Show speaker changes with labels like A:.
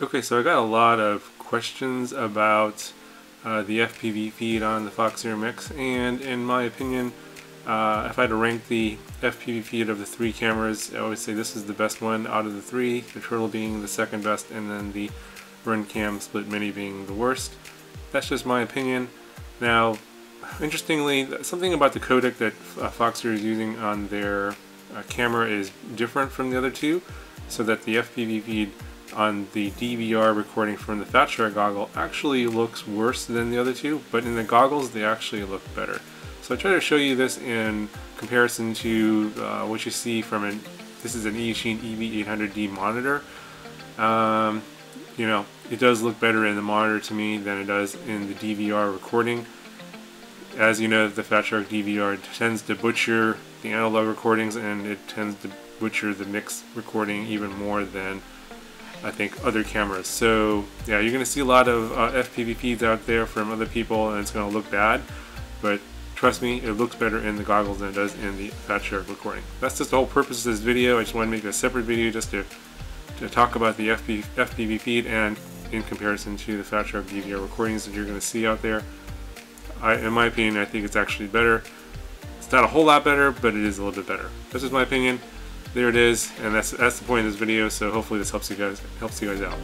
A: Okay, so I got a lot of questions about the FPV feed on the Foxeer Mix, and in my opinion, if I had to rank the FPV feed of the three cameras, I always say this is the best one out of the three, the Turtle being the second best, and then the Runcam Split Mini being the worst. That's just my opinion. Now, interestingly, something about the codec that Foxeer is using on their camera is different from the other two, so that the FPV feed on the DVR recording from the Fat Shark goggle actually looks worse than the other two, but in the goggles they actually look better. So I try to show you this in comparison to what you see from this is an Eachine EV800D monitor. You know, it does look better in the monitor to me than it does in the DVR recording. As you know, the Fat Shark DVR tends to butcher the analog recordings, and it tends to butcher the mix recording even more than I think other cameras. So yeah, you're going to see a lot of FPV feeds out there from other people, and it's going to look bad, but trust me, it looks better in the goggles than it does in the Fat Shark recording. That's just the whole purpose of this video. I just want to make a separate video just to talk about the FPV feed and in comparison to the Fat Shark DVR recordings that you're going to see out there. In my opinion, I think it's actually better. It's not a whole lot better, but it is a little bit better. This is my opinion. There it is, and that's the point of this video, so hopefully this helps you guys out.